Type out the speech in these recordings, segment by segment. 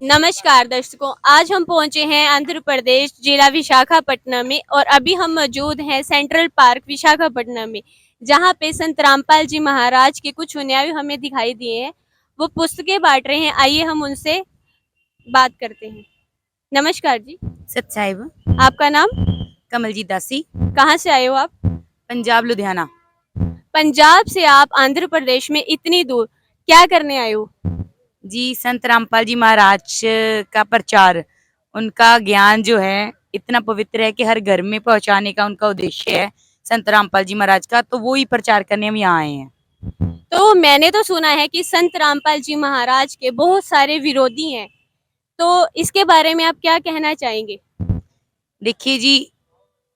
नमस्कार दर्शकों, आज हम पहुंचे हैं आंध्र प्रदेश जिला विशाखापट्टनम में और अभी हम मौजूद हैं सेंट्रल पार्क विशाखापट्टनम में, जहां पे संत रामपाल जी महाराज के कुछ अनुयायी हमें दिखाई दिए हैं। वो पुस्तकें बांट रहे हैं। आइए हम उनसे बात करते हैं। नमस्कार जी। सत साहिब। आपका नाम? कमलजीत दासी। कहाँ से आए हो आप? पंजाब लुधियाना। पंजाब से आप आंध्र प्रदेश में इतनी दूर क्या करने आए हो? जी, संत रामपाल जी महाराज का प्रचार, उनका ज्ञान जो है इतना पवित्र है कि हर घर में पहुंचाने का उनका उद्देश्य है संत रामपाल जी महाराज का, तो वो ही प्रचार करने हम यहाँ आए हैं। तो मैंने तो सुना है कि संत रामपाल जी महाराज के बहुत सारे विरोधी हैं, तो इसके बारे में आप क्या कहना चाहेंगे? देखिए जी,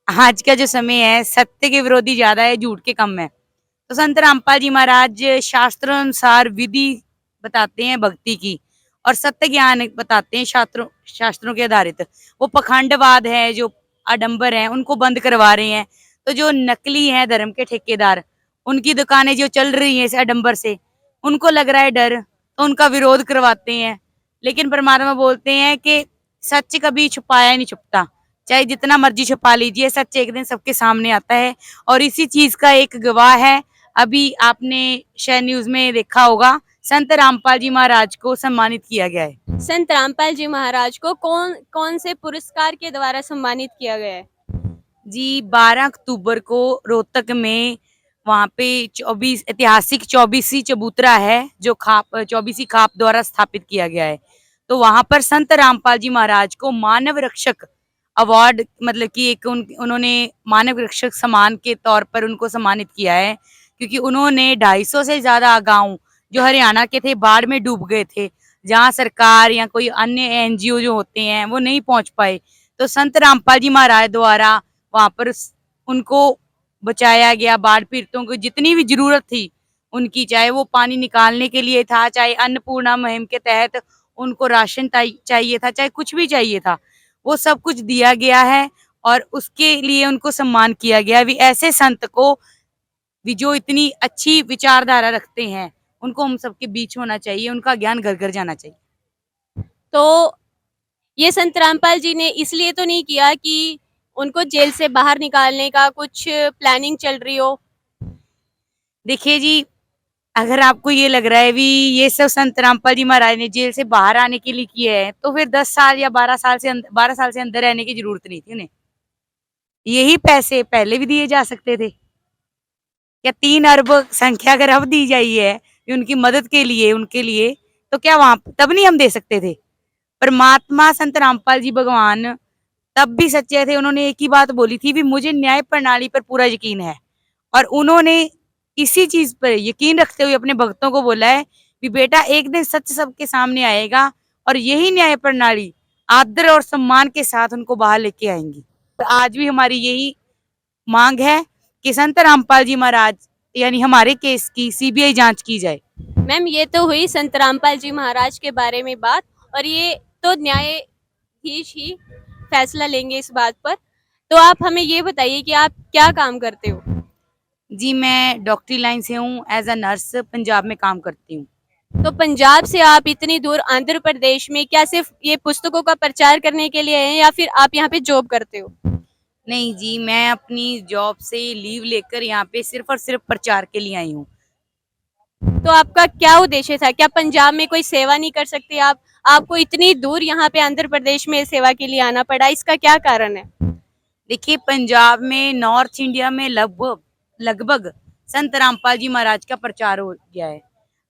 आज का जो समय है सत्य के विरोधी ज्यादा है, झूठ के कम है। तो संत रामपाल जी महाराज शास्त्रों अनुसार विधि बताते हैं भक्ति की, और सत्य ज्ञान बताते हैं शास्त्रों शास्त्रों के आधारित। वो पखंडवाद है, जो आडंबर है, उनको बंद करवा रहे हैं। तो जो नकली है धर्म के ठेकेदार, उनकी दुकानें जो चल रही हैं इस आडंबर से, उनको लग रहा है डर, तो उनका विरोध करवाते हैं। लेकिन परमात्मा बोलते हैं कि सच कभी छुपाया नहीं छुपता, चाहे जितना मर्जी छुपा लीजिए, सच एक दिन सबके सामने आता है। और इसी चीज का एक गवाह है, अभी आपने शायद न्यूज में देखा होगा, संत रामपाल जी महाराज को सम्मानित किया गया है। संत रामपाल जी महाराज को कौन कौन से पुरस्कार के द्वारा सम्मानित किया गया है? जी, 12 अक्टूबर को रोहतक में वहां पे 24 ऐतिहासिक 24वीं चबूतरा है, जो खाप 24वीं खाप द्वारा स्थापित किया गया है। तो वहां पर संत रामपाल जी महाराज को मानव रक्षक अवार्ड, मतलब कि एक उन्होंने मानव रक्षक सम्मान के तौर पर उनको सम्मानित किया है, क्योंकि उन्होंने 250 से ज्यादा गांव जो हरियाणा के थे बाढ़ में डूब गए थे, जहां सरकार या कोई अन्य एनजीओ जो होते हैं वो नहीं पहुंच पाए। तो संत रामपाल जी महाराज द्वारा वहां पर उनको बचाया गया। बाढ़ पीड़ितों को जितनी भी जरूरत थी उनकी, चाहे वो पानी निकालने के लिए था, चाहे अन्नपूर्णा मुहिम के तहत उनको राशन चाहिए था, चाहे कुछ भी चाहिए था, वो सब कुछ दिया गया है। और उसके लिए उनको सम्मान किया गया। भी ऐसे संत को भी जो इतनी अच्छी विचारधारा रखते हैं, उनको हम सबके बीच होना चाहिए, उनका ज्ञान घर घर जाना चाहिए। तो ये संत रामपाल जी ने इसलिए तो नहीं किया कि उनको जेल से बाहर निकालने का कुछ प्लानिंग चल रही हो? देखिए जी, अगर आपको ये लग रहा है भी ये सब संत रामपाल जी महाराज ने जेल से बाहर आने के लिए किया है, तो फिर 10 साल या 12 साल से अंदर रहने की जरूरत नहीं थी उन्हें। यही पैसे पहले भी दिए जा सकते थे। या 3 अरब संख्या अगर अब दी जाई है उनकी मदद के लिए, उनके लिए, तो क्या वहां तब नहीं हम दे सकते थे? परमात्मा संत रामपाल जी भगवान तब भी सच्चे थे। उन्होंने एक ही बात बोली थी, भी मुझे न्याय प्रणाली पर पूरा यकीन है। और उन्होंने इसी चीज पर यकीन रखते हुए अपने भक्तों को बोला है कि बेटा, एक दिन सच सबके सामने आएगा, और यही न्याय प्रणाली आदर और सम्मान के साथ उनको बाहर लेके आएंगी। तो आज भी हमारी यही मांग है कि संत रामपाल जी महाराज यानी हमारे केस की सीबीआई जांच की जाए। मैम, ये तो हुई संत रामपाल जी महाराज के बारे में बात, और ये तो न्यायाधीश ही फैसला लेंगे इस बात पर। तो आप हमें ये बताइए कि आप क्या काम करते हो? जी, मैं डॉक्टरी लाइन से हूँ, एज अ नर्स पंजाब में काम करती हूँ। तो पंजाब से आप इतनी दूर आंध्र प्रदेश में क्या सिर्फ ये पुस्तकों का प्रचार करने के लिए हैं, या फिर आप यहाँ पे जॉब करते हो? नहीं जी, मैं अपनी जॉब से लीव लेकर यहाँ पे सिर्फ और सिर्फ प्रचार के लिए आई हूँ। तो आपका क्या उद्देश्य था? क्या पंजाब में कोई सेवा नहीं कर सकते आप? आपको इतनी दूर यहाँ पे आंध्र प्रदेश में सेवा के लिए आना पड़ा, इसका क्या कारण है? देखिए, पंजाब में, नॉर्थ इंडिया में लगभग लगभग संत रामपाल जी महाराज का प्रचार हो गया है।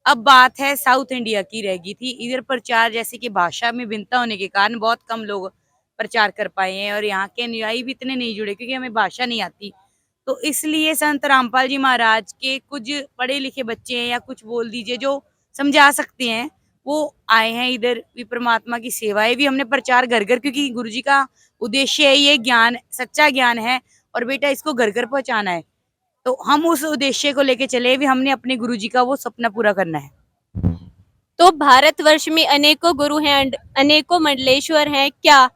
अब बात है साउथ इंडिया की रह गई थी। इधर प्रचार, जैसे कि भाषा में भिन्नता होने के कारण बहुत कम लोग प्रचार कर पाए हैं, और यहाँ के अनुयायी भी इतने नहीं जुड़े क्योंकि हमें भाषा नहीं आती। तो इसलिए संत रामपाल जी महाराज के कुछ पढ़े लिखे बच्चे हैं, या कुछ बोल दीजिए जो समझा सकते हैं, वो आए हैं इधर भी। परमात्मा की सेवाएं भी हमने प्रचार घर घर, क्योंकि गुरु जी का उद्देश्य है ये ज्ञान सच्चा ज्ञान है, और बेटा इसको घर घर पहुंचाना है। तो हम उस उद्देश्य को लेके चले भी, हमने अपने गुरु जी का वो सपना पूरा करना है। तो भारतवर्ष में अनेकों गुरु हैं, अनेकों मंडलेश्वर हैं, क्या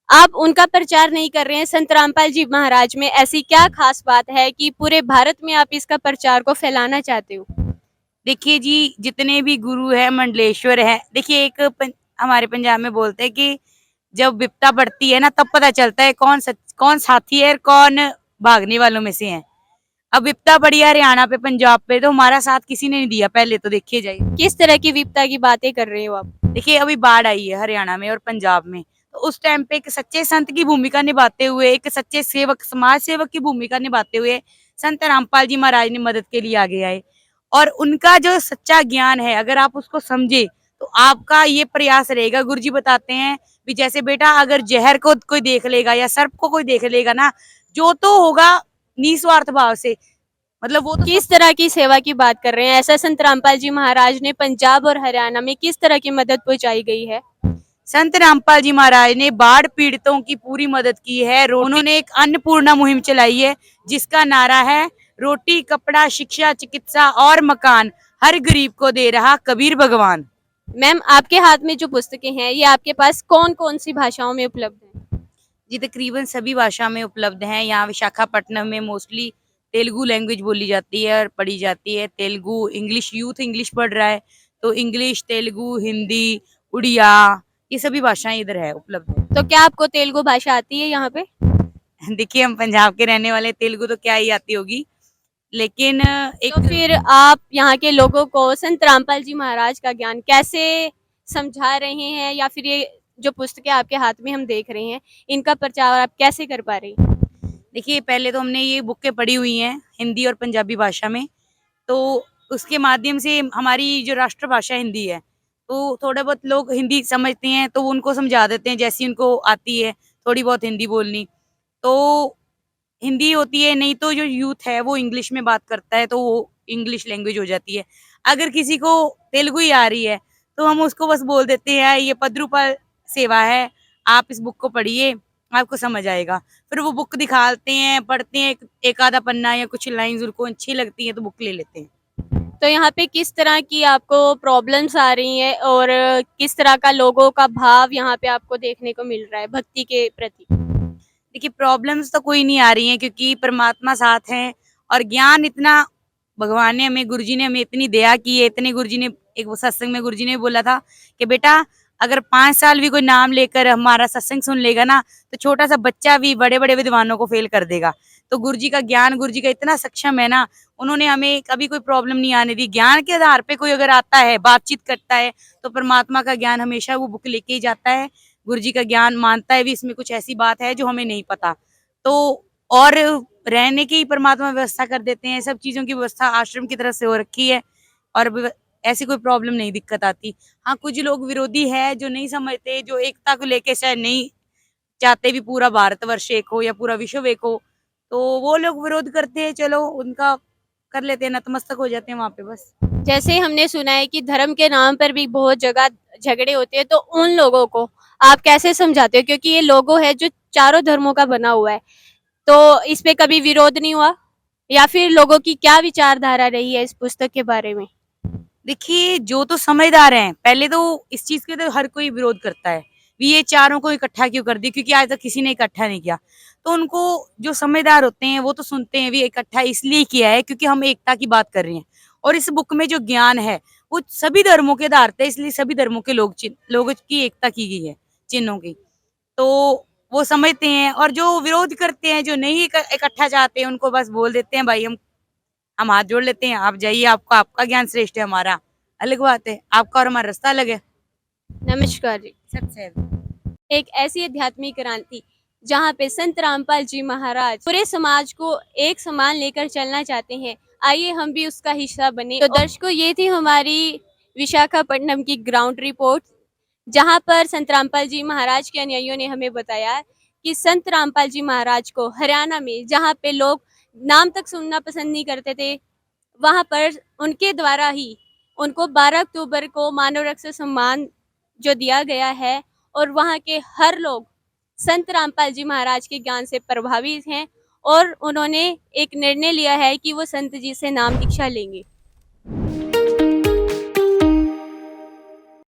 आप उनका प्रचार नहीं कर रहे हैं? संत रामपाल जी महाराज में ऐसी क्या खास बात है कि पूरे भारत में आप इसका प्रचार को फैलाना चाहते हो? देखिए जी, जितने भी गुरु है, मंडलेश्वर है, देखिए एक हमारे पंजाब में बोलते हैं कि जब विपदा बढ़ती है ना तब पता चलता है कौन साथी है और कौन भागने वालों में से है। अब विपदा पड़ी है हरियाणा पे पंजाब पे तो हमारा साथ किसी ने नहीं दिया पहले तो देखिए जाए। किस तरह की विपदा की बातें कर रहे हो आप? देखिए अभी बाढ़ आई है हरियाणा में और पंजाब में, तो उस टाइम पे एक सच्चे संत की भूमिका निभाते हुए, एक सच्चे सेवक समाज सेवक की भूमिका निभाते हुए संत रामपाल जी महाराज ने मदद के लिए आगे आए। और उनका जो सच्चा ज्ञान है अगर आप उसको समझे तो आपका ये प्रयास रहेगा। गुरुजी बताते हैं भी जैसे बेटा अगर जहर को कोई देख लेगा या सर्प को कोई देख लेगा ना, जो तो होगा निस्वार्थ भाव से, मतलब वो तो किस तरह की सेवा की बात कर रहे हैं? ऐसा संत रामपाल जी महाराज ने पंजाब और हरियाणा में किस तरह की मदद पहुंचाई गई है? संत रामपाल जी महाराज ने बाढ़ पीड़ितों की पूरी मदद की है। उन्होंने एक अन्नपूर्णा मुहिम चलाई है जिसका नारा है रोटी कपड़ा शिक्षा चिकित्सा और मकान हर गरीब को दे रहा कबीर भगवान। मैम, आपके हाथ में जो पुस्तकें हैं ये आपके पास कौन कौन सी भाषाओं में उपलब्ध है? जी तकरीबन सभी भाषा में उपलब्ध हैं। यहाँ विशाखापट्टनम में मोस्टली तेलुगु लैंग्वेज बोली जाती है और पढ़ी जाती है। तेलुगु इंग्लिश, यूथ इंग्लिश पढ़ रहा है तो इंग्लिश तेलुगु हिंदी उड़िया ये सभी भाषाएं इधर है उपलब्ध है। तो क्या आपको तेलुगु भाषा आती है यहाँ पे? देखिए हम पंजाब के रहने वाले, तेलुगु तो क्या ही आती होगी, लेकिन एक तो फिर आप यहाँ के लोगों को संत रामपाल जी महाराज का ज्ञान कैसे समझा रहे हैं, या फिर ये जो पुस्तकें आपके हाथ में हम देख रहे हैं इनका प्रचार आप कैसे कर पा रहे हैं? देखिए पहले तो हमने ये बुकें पढ़ी हुई हैं हिंदी और पंजाबी भाषा में, तो उसके माध्यम से हमारी जो राष्ट्रभाषा हिंदी है तो थोड़े बहुत लोग हिंदी समझते हैं तो उनको समझा देते हैं जैसी उनको आती है थोड़ी बहुत हिंदी बोलनी, तो हिंदी होती है। नहीं तो जो यूथ है वो इंग्लिश में बात करता है तो वो इंग्लिश लैंग्वेज हो जाती है। अगर किसी को तेलुगु ही आ रही है तो हम उसको बस बोल देते हैं ये पद्रुपाल सेवा है, आप इस बुक को पढ़िए आपको समझ आएगा। फिर वो बुक दिखाते हैं, पढ़ते हैं, एक आधा पन्ना या कुछ लाइंस उनको अच्छी लगती है तो बुक ले लेते हैं। तो यहाँ पे किस तरह की आपको प्रॉब्लम्स आ रही हैं और किस तरह का लोगों का भाव यहाँ पे आपको देखने को मिल रहा है भक्ति के प्रति? देखिए प्रॉब्लम्स तो कोई नहीं आ रही हैं क्योंकि परमात्मा साथ हैं और ज्ञान इतना भगवान ने हमें, गुरुजी ने हमें इतनी दया की है। इतने गुरुजी ने एक वो सत्संग में गुरुजी ने बोला था कि बेटा अगर 5 साल भी कोई नाम लेकर हमारा सत्संग सुन लेगा ना तो छोटा सा बच्चा भी बड़े बड़े विद्वानों को फेल कर देगा। तो गुरुजी का ज्ञान, गुरुजी का इतना सक्षम है ना, उन्होंने हमें कभी कोई प्रॉब्लम नहीं आने दी। ज्ञान के आधार पे कोई अगर आता है बातचीत करता है तो परमात्मा का ज्ञान हमेशा वो बुक लेके ही जाता है। गुरुजी का ज्ञान मानता है भी इसमें कुछ ऐसी बात है जो हमें नहीं पता, तो और रहने की परमात्मा व्यवस्था कर देते हैं। सब चीजों की व्यवस्था आश्रम की तरफ से हो रखी है और ऐसी कोई प्रॉब्लम नहीं, दिक्कत आती। हाँ कुछ लोग विरोधी है जो नहीं समझते, जो एकता को लेके शायद नहीं चाहते भी पूरा भारतवर्ष एक हो या पूरा विश्व एक हो, तो वो लोग विरोध करते हैं। चलो उनका कर लेते हैं, नतमस्तक हो जाते हैं वहां पे बस। जैसे हमने सुना है कि धर्म के नाम पर भी बहुत जगह झगड़े होते हैं, तो उन लोगों को आप कैसे समझाते हो? क्योंकि ये लोगो है जो चारों धर्मों का बना हुआ है, तो इस पे कभी विरोध नहीं हुआ, या फिर लोगों की क्या विचारधारा रही है इस पुस्तक के बारे में? देखिए जो तो समझदार हैं पहले तो इस चीज के तो हर कोई विरोध करता है भी ये चारों को इकट्ठा क्यों कर दिया, क्योंकि आज तक किसी ने इकट्ठा नहीं किया। तो उनको जो समझदार होते हैं वो तो सुनते हैं भी इकट्ठा इसलिए किया है क्योंकि हम एकता की बात कर रहे हैं और इस बुक में जो ज्ञान है वो सभी धर्मों के आधार पे, इसलिए सभी धर्मों के लोगों की एकता की गई है चिन्हों की, तो वो समझते हैं। और जो विरोध करते हैं, जो नहीं इकट्ठा चाहते हैं, उनको बस बोल देते हैं भाई हम हाथ जोड़ लेते हैं, आप जाइए, आपका आपका ज्ञान श्रेष्ठ है, हमारा अलग बात है, आपका और हमारा रास्ता अलग है। नमस्कार जी। सत्य है। एक ऐसी आध्यात्मिक क्रांति जहाँ पे संत रामपाल जी महाराज पूरे समाज को एक समान लेकर चलना चाहते हैं, आइए हम भी उसका हिस्सा बने। तो दर्शकों, ये थी हमारी विशाखापट्टनम की ग्राउंड रिपोर्ट, जहाँ पर संत रामपाल जी महाराज के अनुयायियों ने हमें बताया कि संत रामपाल जी महाराज को हरियाणा में, जहाँ पे लोग नाम तक सुनना पसंद नहीं करते थे, वहाँ पर उनके द्वारा ही उनको 12 अक्टूबर को मानव रक्षा सम्मान जो दिया गया है, और वहाँ के हर लोग संत रामपाल जी महाराज के ज्ञान से प्रभावित हैं और उन्होंने एक निर्णय लिया है कि वो संत जी से नाम दीक्षा लेंगे।